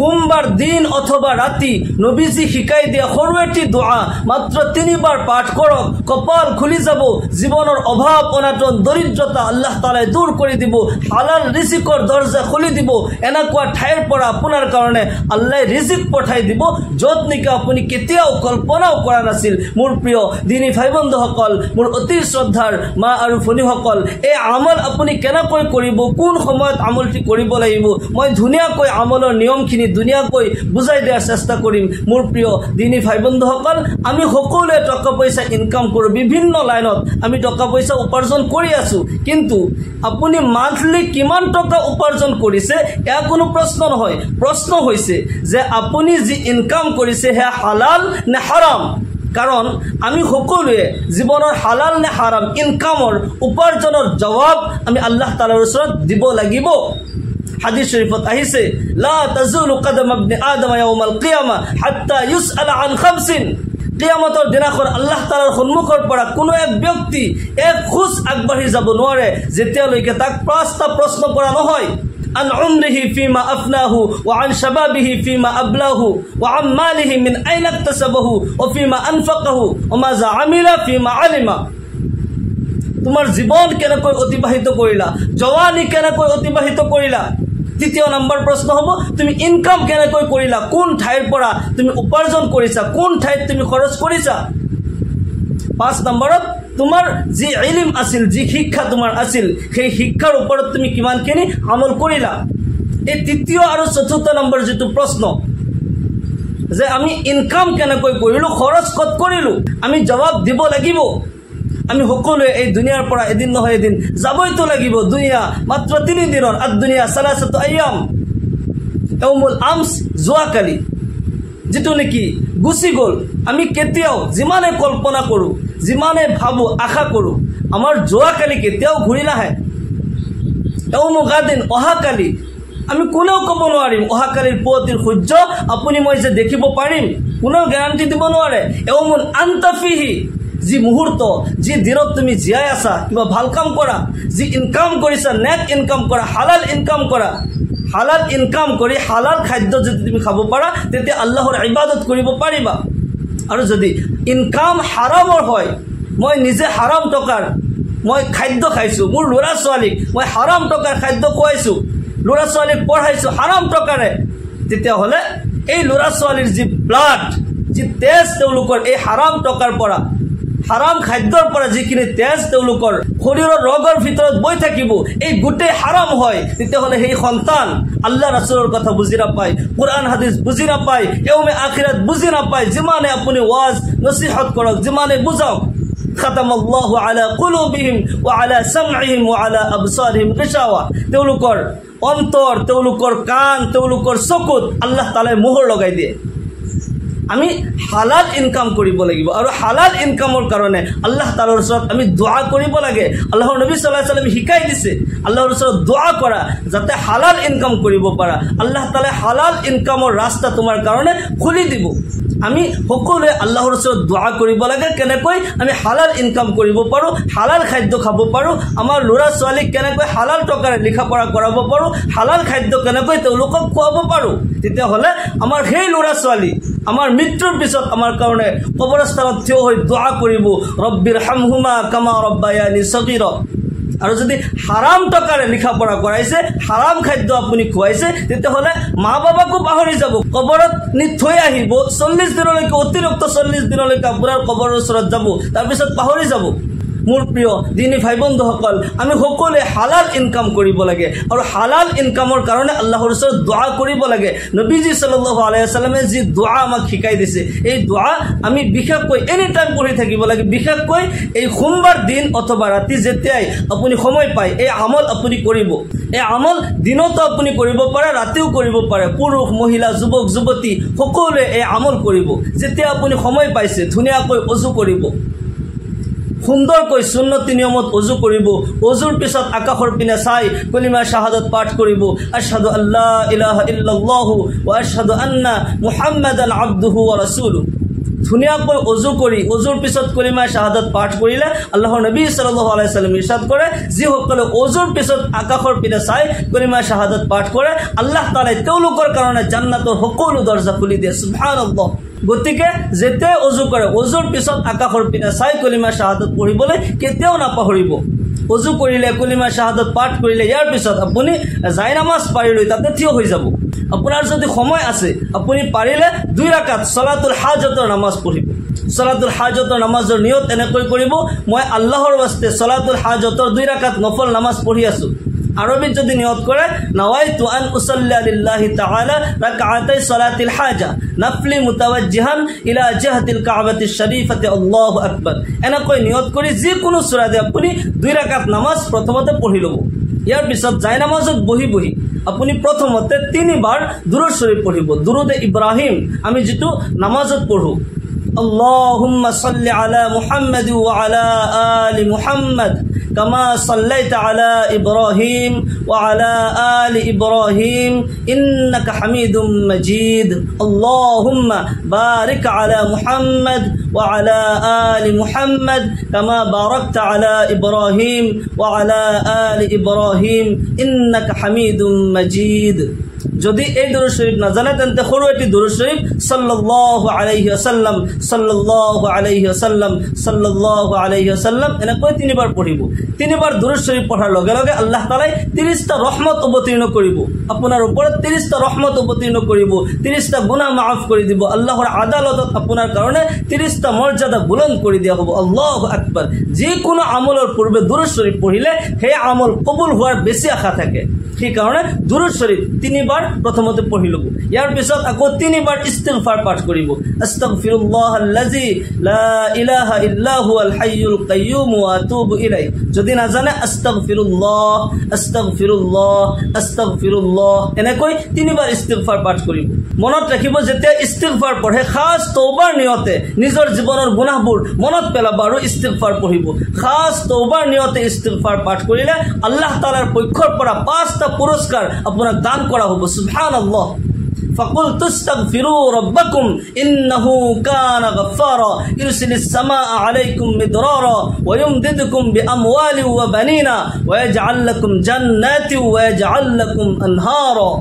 সোমবাৰ দিন অথবা ৰাতি নবীজি শিকাই দিয়া সৰু এটি দোয়া মাত্ৰ 3 বাৰ পাঠ কৰক কপাল খুলি যাব জীৱনৰ অভাৱ অনাটন দৰিদ্ৰতা আল্লাহ তাআলাই দূৰ কৰি দিব হালাল ৰিজিকৰ দৰজা খুলি দিব এনেকুৱা ঠাইৰ পৰা আপোনাৰ কাৰণে আল্লাহ ৰিজিক পঠাই দিব য'ত নেকি আপুনি কেতিয়াও কল্পনাও কৰা নাছিল মোৰ প্ৰিয় দিনী ভাই বন্ধুসকল মোৰ অতি শ্ৰদ্ধাৰ মা আৰু ভনীসকল এই আমল আপুনি কেনেকৈ কৰিব কোন সময়ত আমলটি কৰিব লাগিব মই ধুনীয়াকৈ আমলৰ নিয়মখিনি ধুনীয়াকৈ বুজাই দিয়াৰ চেষ্টা কৰিম মোৰ প্ৰিয় দিনী ভাই বন্ধুসকল আমি সকলোৱে টকা পইচা ইনকাম কৰোঁ বিভিন্ন লাইনত আমি টকা পইচা উপাৰ্জন কৰি আছো কিন্তু আপুনি মান্থলি কিমান টকা উপাৰ্জন কৰিছে এয়া কোনো প্ৰশ্ন নহয় প্ৰশ্ন হৈছে যে আপুনি যি ইনকাম কৰিছে হে হালাল নে হাৰাম কাৰণ আমি সকলোৱে জীৱনৰ হালাল নে হাৰাম ইনকামৰ উপাৰ্জনৰ জবাব আমি আল্লাহ তাআলাৰ ওচৰত দিব লাগিব হাদিস শরীফত আহিছে লা তাজুলু কদম ইবনে আদম ইয়াউমাল কিয়ামা হাত্তা ইউসআল আন খামসিন কিয়ামতৰ দিনাখন আল্লাহ তাআলাৰ সন্মুখৰ পৰা কোনো এক ব্যক্তি এক খোজ আগবাঢ়ি যাব নোৱাৰে যেতিয়ালৈকে তাক পাঁচটা প্ৰশ্ন কৰা নহয় عن عمره فيما أفناه وعن شبابه فيما أبلاه وعن ماله من أين اكتسبه وفيما أنفقه وماذا عمل فيما علم তোমার জীবন কেনেকৈ অতিবাহিত কৰিলা জওয়ানি কেনেকৈ অতিবাহিত কৰিলা তৃতীয় নম্বৰ প্ৰশ্ন হ'ব তুমি ইনকাম কেনেকৈ কৰিলা কোন ঠাইৰ পৰা তুমি উপাৰ্জন কৰিছা কোন ঠাইত তুমি খৰচ কৰিছা 5 নম্বৰত তোমাৰ যি ইলম আছিল যি শিক্ষা তোমাৰ আছিল সেই শিক্ষাৰ ওপৰত তুমি কিমানখিনি আমল কৰিলা এই তৃতীয় আৰু চতুৰ্থ নম্বৰ যেটো প্ৰশ্ন যে আমি ইনকাম কেনেকৈ কৰিলো খৰচ কত কৰিলো আমি জবাব দিব লাগিব আমি সকলোৱে এই দুনিয়াৰ পৰা এদিন নহয় এদিন যাবইতো লাগিব দুনিয়া মাত্ৰ 3 দিনৰ আদ দুনিয়া সালাসাতু আয়াম ইয়াউমুল আমস জুৱাকালি যেটো নেকি গুছি গল আমি কেতিয়াও যিমানে কল্পনা কৰো যিমানে ভাবো আশা কৰো আমাৰ জুৱাকালি কেতিয়াও ঘূৰি নাহে ইয়াউমু গাদিন অহাকালি আমি কোনেও ক'ব নোৱাৰিম অহাকালিৰ পুৱতিৰ সূৰ্য আপুনি মই যে দেখিব পাৰিম কোনো গ্যাৰান্টি দিব নোৱাৰে ইয়াউমুন আনতা ফিহি যি মুহূৰ্ত যি দিনত তুমি জিয়াই আছা কিবা ভাল কাম কৰা যি ইনকাম কৰিছা নেট ইনকাম কৰা হালাল ইনকাম কৰা হালাল ইনকাম কৰি হালাল খাদ্য যদি তুমি খাব পাৰা তেতিয়া আল্লাহৰ ইবাদত কৰিব পাৰিবা আৰু যদি ইনকাম হাৰামৰ হয় মই নিজে হাৰাম টকাৰ মই খাদ্য খাইছো মোৰ ল'ৰা ছোৱালীক মই হাৰাম টকাৰ খাদ্য খুৱাইছো ল'ৰা ছোৱালীক পঢ়াইছো হাৰাম টকাৰে তেতিয়া হলে এই ল'ৰা ছোৱালীৰ যি ব্লাড যি তেজ তেওঁলোকৰ এই হাৰাম টকাৰ পৰা হাৰাম খাদ্যৰ পৰা যিখিনি তেজ তেওঁলোকৰ শৰীৰৰ ৰগৰ ভিতৰত বৈ থাকিব এই গুটে হাৰাম হয় তেতিয়া হলে সেই সন্তান আল্লাহ ৰাসূলৰ কথা বুজি নাপায় কুৰআন হাদিস বুজি নাপায় ইয়াউমে আখিৰাত বুজি নাপায় যিমানে আপুনি ওয়াজ নসিহত কৰক যিমানে বুজাওক খাতামাল্লাহু আলা কুলুবিহিম ওয়া আলা সামঈহিম ওয়া আলা আবসারিহিম গিশাওয়া তেওঁলোকৰ অন্তৰ তেওঁলোকৰ কান তেওঁলোকৰ চকুত আল্লাহ তাআলাই মোহৰ লগাই দিয়ে আমি হালাল ইনকাম কৰিব লাগিব আৰু হালাল ইনকামৰ কাৰণে আল্লাহ তাআলাৰ ওচৰত আমি দোয়া কৰিব লাগে আল্লাহৰ নবী সাল্লাল্লাহু আলাইহি ওয়াসাল্লাম শিকাই দিছে আল্লাহৰ ওচৰত দোয়া কৰা যাতে হালাল ইনকাম কৰিব পাৰা আল্লাহ তাআলা হালাল ইনকামৰ ৰাস্তা তোমাৰ কাৰণে খুলি দিব আমি সকলোৱে আল্লাহৰ ওচৰত দোয়া কৰিব লাগে কেনেকৈ আমি হালাল ইনকাম কৰিব পাৰো হালাল খাদ্য খাব পাৰো আমাৰ ল'ৰা ছোৱালীক কেনেকৈ হালাল টকাৰে লিখা পঢ়া কৰাব পাৰো হালাল খাদ্য কেনেকৈ তেওঁলোকক খুৱাব পাৰো তেতিয়া হলে আমাৰ সেই ল'ৰা ছোৱালী আমাৰ মৃত্যুৰ পিছত আমাৰ কাৰণে কবৰস্থানত থিয় হৈ দোয়া কৰিব ৰব্বিৰ হামহুমা কামা ৰব্বায়ানি সগীৰা আৰু যদি হাৰাম টকাৰে লিখা পঢ়া কৰাইছে হাৰাম খাদ্য আপুনি খুৱাইছে তেতিয়া হলে মা বাবাকো পাহৰি যাব কবৰত নি থৈ আহিব 40 দিনলৈকে অতিৰিক্ত 40 দিনলৈকে আপোনাৰ কবৰৰ ওচৰত যাব তাৰ পিছত পাহৰি যাব মোৰ প্ৰিয় দিনী ভাই বন্ধুসকল আমি সকলোৱে হালাল ইনকাম কৰিব লাগে আৰু হালাল ইনকামৰ কাৰণে আল্লাহৰ ওচৰত দোয়া কৰিব লাগে নবীজি সাল্লাল্লাহু আলাইহি ওয়াসাল্লামে যি দোয়া আমাক শিকাই দিছে এই দোয়া আমি বিশেষকৈ এনি টাইম পঢ়ি থাকিব লাগে বিশেষকৈ এই সোমবাৰ দিন অথবা ৰাতি যেতিয়াই আপুনি সময় পায় এই আমল আপুনি কৰিব এই আমল দিনতো আপুনি কৰিব পাৰে ৰাতিও কৰিব পাৰে পুৰুষ মহিলা যুৱক যুৱতী সকলোৱে এই আমল কৰিব যেতিয়া আপুনি সময় পাইছে ধুনীয়াকৈ ওযু কৰিব সুন্দৰকৈ সুন্নতি নিয়মত ওযু কৰিব ওযুৰ পিছত আকাশৰ পিনে চাই কলিমা শাহাদাত পাঠ কৰিব আশহাদু আল্লা ইলাহা ইল্লাল্লাহু ওয়া আশহাদু আন্না মুহাম্মাদান আবদুহু ওয়া রাসূলুহু ধুনীয়াকৈ অজু কৰি অজুৰ পিছত কলিমা শাহাদাত পাঠ কৰিলে আল্লাহৰ নবী সাল্লাল্লাহু আলাইহি ওয়াসাল্লাম ইৰশাদ কৰে যিসকলে অজুৰ পিছত আকাশৰ পিনে চাই কলিমা শাহাদাত পাঠ কৰে আল্লাহ তাআলাই তেওঁলোকৰ কাৰণে জান্নাতৰ সকলো দৰজা খুলি দিয়ে সুবহানাল্লাহ গতিকে যেতিয়া অজু কৰে অজুৰ পিছত আকাশৰ পিনে চাই কলিমা শাহাদাত পঢ়িবলৈ কেতিয়াও নাপাহৰিব অজু কৰিলে কলিমা শাহাদাত পাঠ কৰিলে ইয়াৰ পিছত আপুনি জায়নামাজ পাৰি লৈ তাতে থিয় হৈ যাব আপোনাৰ যদি সময় আছে আপুনি পাৰিলে 2 ৰাকাত সালাতুল হাজতৰ নামাজ পঢ়িব সালাতুল হাজতৰ নামাজৰ নিয়ত এনেকৈ কৰিব মই আল্লাহৰ ওয়াস্তে সালাতুল হাজতৰ 2 ৰাকাত নফল নামাজ পঢ়ি আছো আরবিত যদি নিয়ত করে নাওয়াইতু আন উসাল্লি লিল্লাহি তাআলা রাকআতাই সালাতিল হাজা নাফলি মুতাওয়াজ্জিহান ইলা জিহাতিল কাবাতিশ শরীফাতি আল্লাহু আকবার এনেকৈ নিয়ত কৰি যে কোনো সূৰা দিয়ে আপুনি 2 ৰাকাত নামাজ প্ৰথমতে পঢ়ি লব ইয়াৰ পিছত যায় নামাজত বহি বহি আপুনি প্রথমতে 3 বার দুরূদ শরীফ পঢ়িব দুরূদে ইব্রাহিম আমি যেটো নামাজত পঢ়ো اللهم صل على محمد وعلى آل محمد كما صليت على إبراهيم وعلى آل إبراهيم إنك حميد مجيد اللهم بارك على محمد وعلى آل محمد كما باركت على إبراهيم وعلى آل إبراهيم إنك حميد مجيد যদি এই দুরূদ শরীফ না জানেন তাহলে সরু একটি দুরূদ শরীফ সাল্লাল্লাহু আলাইহি ওয়াসাল্লাম সাল্লাল্লাহু আলাইহি ওয়াসাল্লাম সাল্লাল্লাহু আলাইহি ওয়াসাল্লাম এনেকৈ 3 বার পঢ়িব 3 বার দুরূদ শরীফ পঢ়াৰ লগে লগে আল্লাহ তাআলাই 30টা ৰহমত অৱতীৰ্ণ কৰিব আপোনাৰ ওপৰত 30টা ৰহমত অৱতীৰ্ণ কৰিব 30টা গুনাহ মাফ কৰি দিব আল্লাহৰ আদালতত আপোনাৰ কাৰণে 30টা মৰ্যাদা বুলন্দ কৰি দিয়া হ'ব আল্লাহু আকবাৰ যে কোনো আমলৰ পূৰ্বে দুৰূদ শৰীফ পঢ়িলে সেই আমল কবুল হোৱাৰ বেছি আশা থাকে সেই কাৰণে দুৰূদ শৰীফ 3 বাৰ প্ৰথমতে পঢ়ি লব ইয়াৰ পিছত আকৌ 3 বাৰ ইস্তিগফাৰ পাঠ কৰিব আস্তাগফিরুল্লাহাল্লাযী লা ইলাহা ইল্লা হুয়াল হাইয়ুল কাইয়্যুম ওয়া আতুবু ইলাইহি যদি না জানে আস্তাগফিরুল্লাহ আস্তাগফিরুল্লাহ আস্তাগফিরুল্লাহ এনেকৈ 3 বার ইস্তিগফাৰ পাঠ কৰিব মনত ৰাখিব যেতিয়া ইস্তিগফাৰ পঢ়ে খাস তওবাৰ নিয়তে নিজৰ জীৱনৰ গুনাহবোৰ মনত পেলাব আৰু ইস্তিগফাৰ পঢ়িব খাস তওবাৰ নিয়তে ইস্তিগফাৰ পাঠ কৰিলে আল্লাহ তাআলাৰ পক্ষৰ পৰা 5টা পুৰস্কাৰ আপোনাক দান কৰা হ'ব সুবহানাল্লাহ فقلت استغفروا ربكم إنه كان غفارا يرسل السماء عليكم مدرارا ويمددكم بأموال وبنين ويجعل لكم جنات ويجعل لكم أنهارا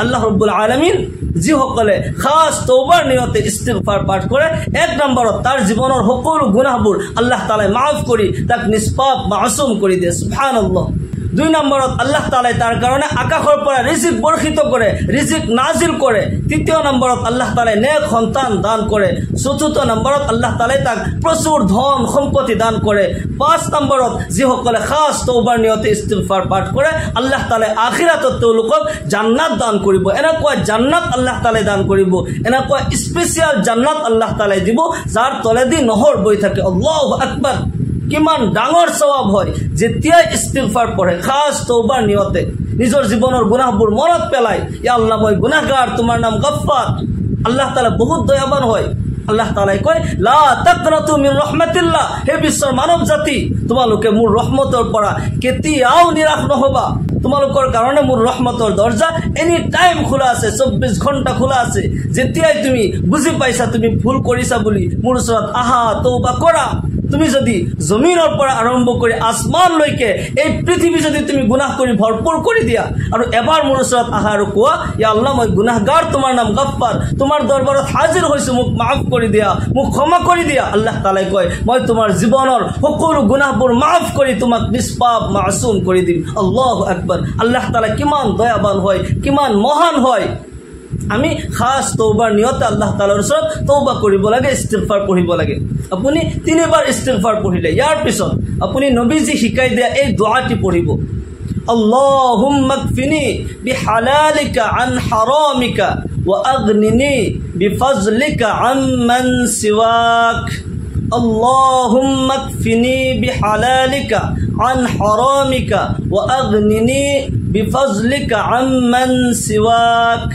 আল্লাহ রাব্বুল আলামিন যিসকলে খাস তওবার নিয়তে ইস্তিগফার পাঠ কৰে এক নম্বৰত তাৰ জীৱনৰ সকলো গুনাহবোৰ আল্লাহ তাআলাই মাফ কৰি তাক নিষ্পাপ মাসুম কৰি দিয়ে সুবহানাল্লাহ 2 নম্বৰত আল্লাহ তাআলাই তাৰ কাৰণে আকাশৰ পৰা ৰিজিক বৰ্ষিত কৰে ৰিজিক নাজিল কৰে 3 নম্বৰত আল্লাহ তাআলাই নেক সন্তান দান কৰে 4 নম্বৰত আল্লাহ তাআলাই তাক প্ৰচুৰ ধন সম্পত্তি দান কৰে 5 নম্বৰত যিসকলে খাস তওবাৰ নিয়তে ইস্তিগফাৰ পাঠ কৰে আল্লাহ তাআলাই আখিৰাতত তেওঁলোকক জান্নাত দান কৰিব এনেকুৱা জান্নাত আল্লাহ তাআলাই দান কৰিব এনেকুৱা স্পেশাল জান্নাত আল্লাহ তাআলাই দিব যাৰ তলেদি নহৰ বৈ থাকে আল্লাহু আকবাৰ কিমান ডাঙৰ সওয়াব হয় যেতিয়া ইস্তিগফাৰ পঢ়ে খাস তওবাৰ নিয়তে নিজৰ জীৱনৰ গুনাহবোৰ মনত পেলাই ইয়া আল্লাহ মই গুনাহগাৰ তোমাৰ নাম গফফার আল্লাহ তাআলা বহুত দয়াবান হয় আল্লাহ তাআলাই কয় লা তাকনাতু মিন রাহমাতিল্লাহ হে বিশ্বৰ মানৱ জাতি তোমালোকে মোৰ ৰহমতৰ পৰা কেতিয়াও নিৰাশ নহবা তোমালোকৰ কাৰণে মোৰ ৰহমতৰ দরজা এনি টাইম খোলা আছে 24 ঘণ্টা খোলা আছে যেতিয়াই তুমি বুজি পাইছা তুমি ভুল কৰিছা বুলি মোৰ ওচৰত আহা তওবা কৰা তুমি যদি জমিনৰ পৰা আৰম্ভ কৰি আসমান লৈকে এই পৃথিৱী যদি তুমি গুনাহ কৰি ভৰপুৰ কৰি দিয়া আৰু এবাৰ মোৰ ওচৰত আহা আৰু কোৱা ইয়া আল্লাহ মই গুনাহগাৰ তোমাৰ নাম গফফাৰ তোমাৰ দৰবাৰত হাজিৰ হৈছো মোক মাফ কৰি দিয়া মোক ক্ষমা কৰি দিয়া আল্লাহ তাআলাই কয় মই তোমাৰ জীৱনৰ সকলো গুনাহবোৰ মাফ কৰি তোমাক নিষ্পাপ মাসুম কৰি দিম আল্লাহু আকবার আল্লাহ তাআলা কিমান দয়াবান হয় কিমান মহান হয় আমি খাস তওবার নিয়তে আল্লাহ তাআলাৰ ওচৰত তওবা কৰিব লাগে ইস্তিগফাৰ পঢ়িব লাগে আপুনি 3 বাৰ ইস্তিগফাৰ পঢ়িলে ইয়াৰ পিছত আপুনি নবীজি শিকাই দিয়া এই দোয়াটি পঢ়িব আল্লাহুম্মা কফিনি বিহালালিকা আন হারামিকা ওয়া আগনিনি বিফজলিকা আম্মান সিওয়াক اللهم اكفني بحلالك عن حرامك وأغنني بفضلك عمن سواك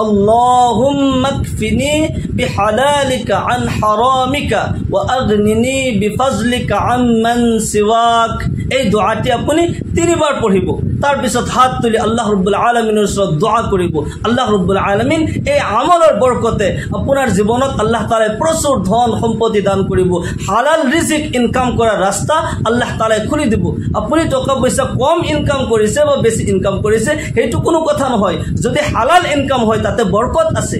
اللهم اكفني بحلالك عن حرامك ওয়া আগনিনি বিফাজলিকা আম্মান সিওয়াক। এই দোয়াটি আপুনি 3 বার পঢ়িব। তার পিছত হাত তুলি আল্লাহ রাব্বুল আলামিনের ওচৰত দোয়া কৰিব। আল্লাহ ৰাব্বুল আলামিন এই আমলৰ বৰকতে আপোনাৰ জীৱনত আল্লাহ তাআলাই প্ৰচুৰ ধন সম্পত্তি দান কৰিব। হালাল ৰিজিক ইনকাম কৰাৰ ৰাস্তা আল্লাহ তাআলাই খুলি দিব। আপুনি টকা পইচা কম ইনকাম কৰিছে বা বেছি ইনকাম কৰিছে সেইটো কোনো কথা নহয়। যদি হালাল ইনকাম হয় তাতে বৰকত আছে।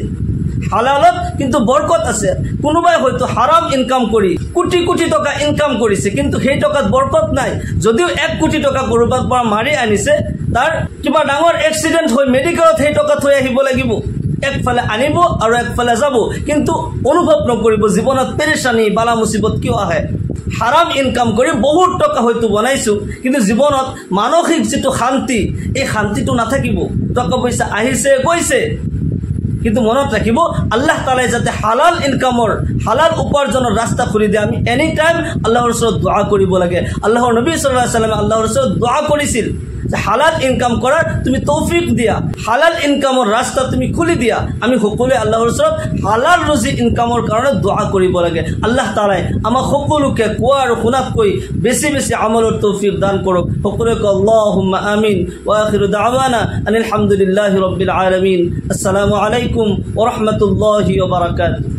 হালালত কিন্তু বৰকত আছে। কোনোবাই হয়তো হাৰাম ইনকাম কৰি কোটি কোটি টাকা ইনকাম কৰিছে কিন্তু সেই টাকাত বৰকত নাই। যদিও 1 কোটি টাকা কৰবাৰ পৰা মাৰি আনিছে, তাৰ কিবা ডাঙৰ এক্সিডেন্ট হৈ মেডিকেলত সেই টাকা থৈ আহিব লাগিব। একফালে আনিব আৰু একফালে যাব, কিন্তু অনুভৱ নকৰিব জীৱনত পেৰেশানি বালা মুসিবত কিয় আহে। হাৰাম ইনকাম কৰি বহুত টাকা হয়তো বনাইছো, কিন্তু জীৱনত মানসিক যেটো শান্তি, এই শান্তিটো নাথাকিব। টাকা পইচা আহিছে গৈছে, কিন্তু মনত রাখিব আল্লাহ তাআলাই যাতে হালাল ইনকামৰ হালাল উপাৰ্জনৰ ৰাস্তা খুলি দিয়ে। আমি এনি টাইম আল্লাহৰ ওচৰত দোয়া কৰিব লাগে। আল্লাহৰ নবী সাল্লাল্লাহু আলাইহি ওয়াসাল্লাম আল্লাহৰ ওচৰত দোয়া কৰিছিল যে হালাল ইনকাম কৰাৰ তুমি তৌফিক দিয়া, হালাল ইনকামৰ ৰাস্তা তুমি খুলি দিয়া। আমি সকলোৱে আল্লাহৰ ওচৰত হালাল ৰুজি ইনকামৰ কাৰণে দোয়া কৰিব লাগে। আল্লাহ তাআলাই আমাক সকলোকে কোৱা আৰু শুনাতকৈ বেছি বেছি আমলৰ তৌফিক দান কৰক। সকলোৱে আল্লাহুম্মা আমিন। ওয়া আখিৰু দাওয়ানা আনিল হামদুলিল্লাহি ৰাব্বিল আলামিন। আসসালামু আলাইকুম ওয়া ৰাহমাতুল্লাহি ওয়া বাৰাকাতুহু।